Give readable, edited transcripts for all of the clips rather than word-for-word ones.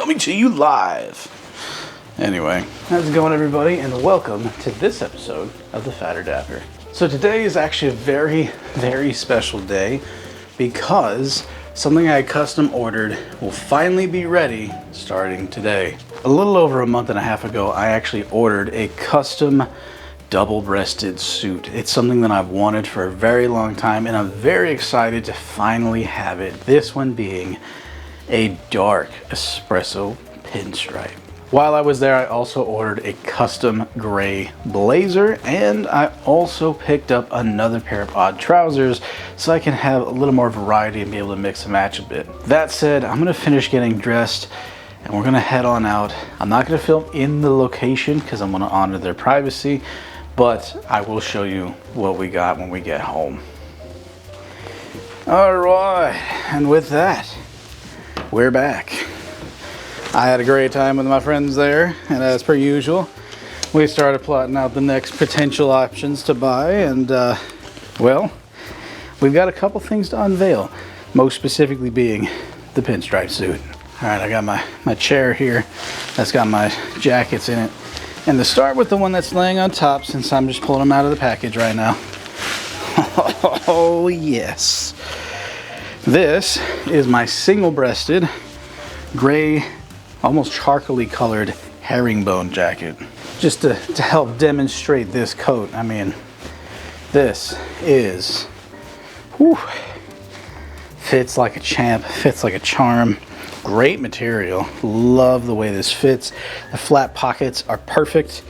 coming to you live. Anyway, how's it going, everybody, and welcome to this episode of the Fatter Dapper. So today is actually a very, very special day because something I custom ordered will finally be ready starting today. A little over a month and a half ago, I actually ordered a custom double-breasted suit. It's something that I've wanted for a very long time, and I'm very excited to finally have it. This one being a dark espresso pinstripe. While I was there, I also ordered a custom gray blazer, and I also picked up another pair of odd trousers so I can have a little more variety and be able to mix and match a bit. That said, I'm gonna finish getting dressed and we're gonna head on out. I'm not gonna film in the location because I'm gonna honor their privacy, but I will show you what we got when we get home. All right, and with that, we're back. I had a great time with my friends there, and as per usual, we started plotting out the next potential options to buy, and well, we've got a couple things to unveil, most specifically being the pinstripe suit. All right, I got my chair here that's got my jackets in it. And to start with the one that's laying on top, since I'm just pulling them out of the package right now. Oh yes. This is my single-breasted, gray, almost charcoaly colored herringbone jacket. Just to help demonstrate this coat, I mean, this is, whew, fits like a champ, fits like a charm. Great material. Love the way this fits. The flat pockets are perfect.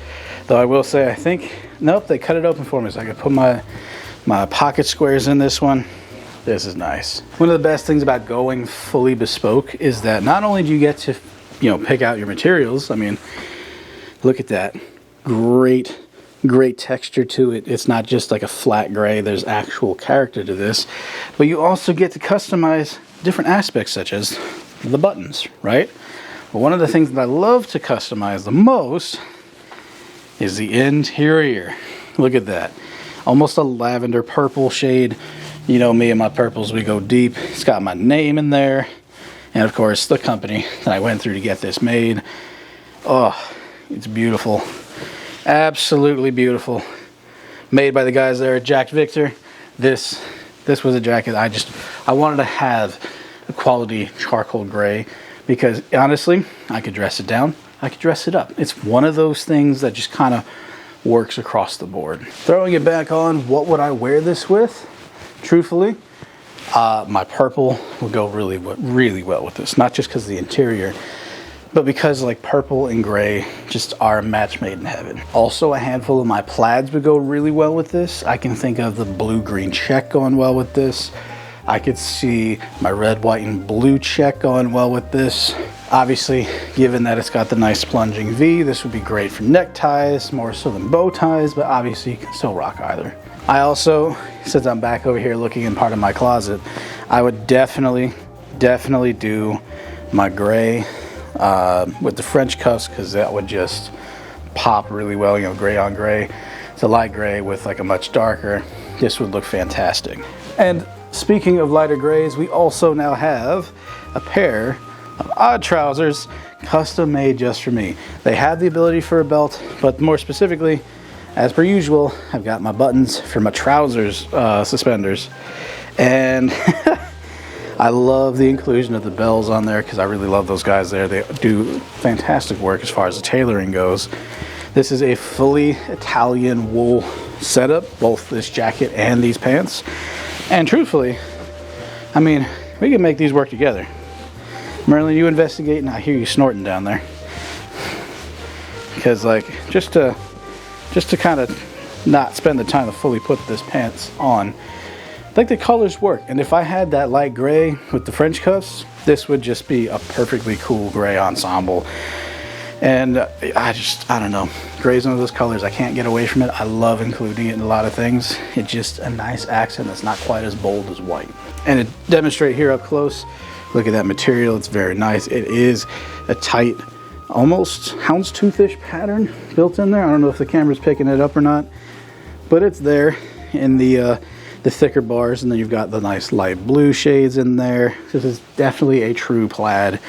Though I will say, I think, nope, they cut it open for me so I could put my pocket squares in this one. This is nice. One of the best things about going fully bespoke is that not only do you get to, pick out your materials. I mean, look at that. Great texture to it. It's not just like a flat gray. There's actual character to this. But you also get to customize different aspects such as the buttons, right? But one of the things that I love to customize the most is the interior. Look at that. Almost a lavender purple shade. You know me and my purples, we go deep. It's got my name in there. And of course, the company that I went through to get this made. Oh, it's beautiful. Absolutely beautiful. Made by the guys there at Jack Victor. This was a jacket I wanted to have a quality charcoal gray because honestly, I could dress it down, I could dress it up. It's one of those things that just kind of works across the board. Throwing it back on, what would I wear this with? Truthfully, my purple would go really well with this. Not just because of the interior, but because like purple and gray just are a match made in heaven. Also, a handful of my plaids would go really well with this. I can think of the blue-green check going well with this. I could see my red, white, and blue check going well with this. Obviously, given that it's got the nice plunging V, this would be great for neckties, more so than bow ties, but obviously you can still rock either. I also, since I'm back over here looking in part of my closet, I would definitely do my gray with the French cuffs because that would just pop really well, gray on gray. It's a light gray with like a much darker. This would look fantastic. And speaking of lighter grays, we also now have a pair of odd trousers custom made just for me. They have the ability for a belt, but more specifically, as per usual, I've got my buttons for my trousers suspenders. And I love the inclusion of the bells on there because I really love those guys there. They do fantastic work as far as the tailoring goes. This is a fully Italian wool setup, both this jacket and these pants. And truthfully, I mean, we can make these work together. Merlin, you investigate, and I hear you snorting down there. Because like, just to kind of not spend the time to fully put this pants on, I think the colors work. And if I had that light gray with the French cuffs, this would just be a perfectly cool gray ensemble. And I don't know. Gray's one of those colors, I can't get away from it. I love including it in a lot of things. It's just a nice accent that's not quite as bold as white. And to demonstrate here up close, look at that material. It's very nice. It is a tight, almost houndstooth-ish pattern built in there. I don't know if the camera's picking it up or not, but it's there in the thicker bars. And then you've got the nice light blue shades in there. This is definitely a true plaid.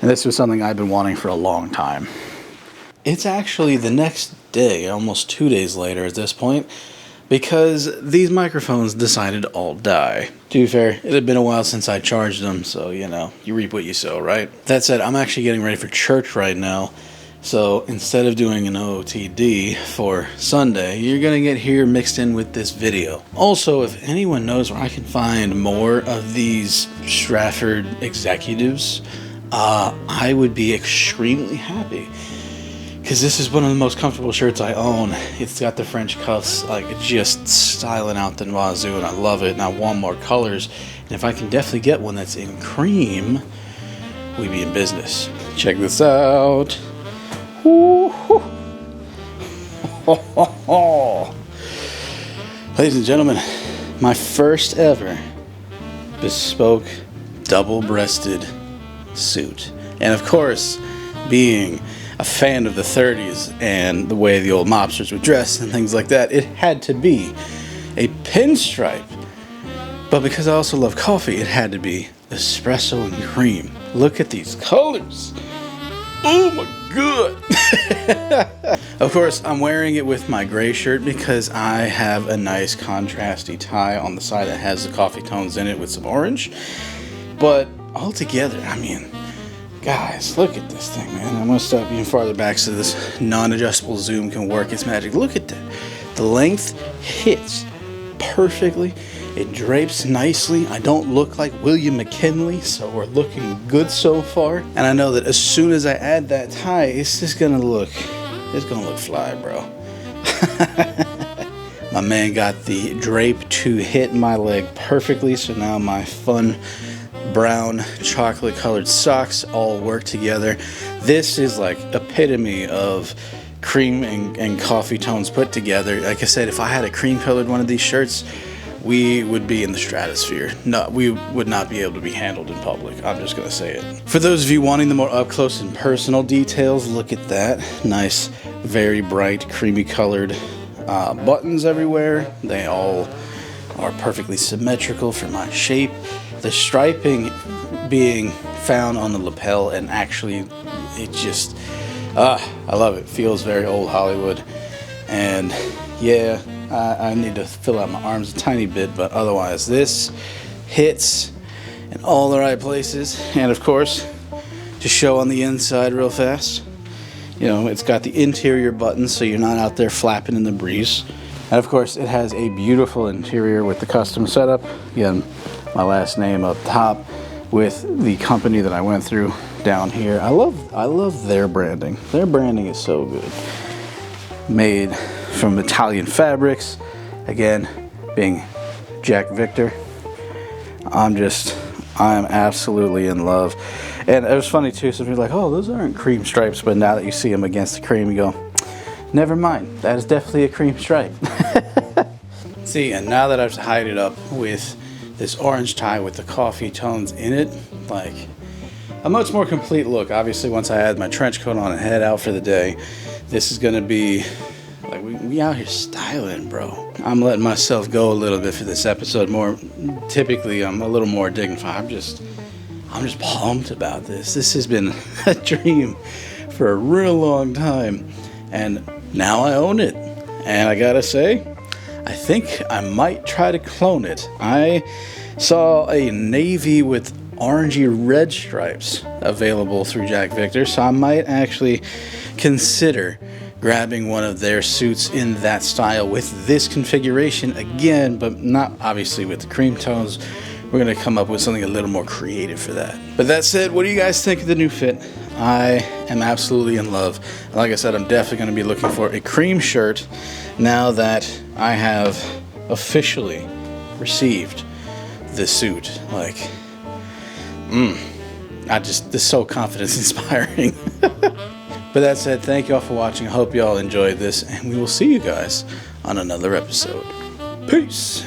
And this was something I've been wanting for a long time. It's actually the next day, almost 2 days later at this point, because these microphones decided to all die. To be fair, it had been a while since I charged them, so, you know, you reap what you sow, right? That said, I'm actually getting ready for church right now, so instead of doing an OOTD for Sunday, you're going to get here mixed in with this video. Also, if anyone knows where I can find more of these Stratford executives, I would be extremely happy. Because this is one of the most comfortable shirts I own. It's got the French cuffs, like, just styling out the wazoo, and I love it, and I want more colors. And if I can definitely get one that's in cream, we'd be in business. Check this out. Ladies and gentlemen, my first ever bespoke double-breasted suit. And of course, being a fan of the 30s and the way the old mobsters would dress and things like that, it had to be a pinstripe. But because I also love coffee, it had to be espresso and cream. Look at these colors. Oh my god. Of course, I'm wearing it with my gray shirt because I have a nice contrasty tie on the side that has the coffee tones in it with some orange. But altogether, I mean, guys, look at this thing, man. I'm going to step even farther back so this non-adjustable zoom can work its magic. Look at that. The length hits perfectly. It drapes nicely. I don't look like William McKinley, so we're looking good so far. And I know that as soon as I add that tie, it's just going to look, it's going to look fly, bro. My man got the drape to hit my leg perfectly, so now my fun brown chocolate colored socks all work together. This is like epitome of cream and coffee tones put together. Like I said, if I had a cream colored one of these shirts, we would be in the stratosphere. No, we would not be able to be handled in public. I'm just gonna say it. For those of you wanting the more up close and personal details, look at that. Nice, very bright, creamy colored buttons everywhere. They all are perfectly symmetrical for my shape. The striping being found on the lapel, and actually it just, I love it. Feels very old Hollywood. And yeah, I need to fill out my arms a tiny bit, but otherwise this hits in all the right places. And of course, to show on the inside real fast, you know, it's got the interior buttons so you're not out there flapping in the breeze. And of course, it has a beautiful interior with the custom setup. Again, my last name up top with the company that I went through down here. I love their branding. Their branding is so good. Made from Italian fabrics. Again, being Jack Victor. I'm absolutely in love. And it was funny too, some people are like, oh, those aren't cream stripes, but now that you see them against the cream, you go, never mind, that is definitely a cream stripe. See, and now that I've tied it up with this orange tie with the coffee tones in it, like a much more complete look. Obviously, once I add my trench coat on and head out for the day, this is gonna be like, we out here styling, bro. I'm letting myself go a little bit for this episode. More typically, I'm a little more dignified. I'm just pumped about this. This has been a dream for a real long time, and now I own it. And I gotta say, I think I might try to clone it. I saw a navy with orangey red stripes available through Jack Victor, so I might actually consider grabbing one of their suits in that style with this configuration again, but not obviously with the cream tones. We're gonna come up with something a little more creative for that. But that said, what do you guys think of the new fit? I am absolutely in love. Like I said, I'm definitely gonna be looking for a cream shirt now that I have officially received the suit. Like, this is so confidence inspiring. But that said, thank y'all for watching. I hope y'all enjoyed this, and we will see you guys on another episode. Peace.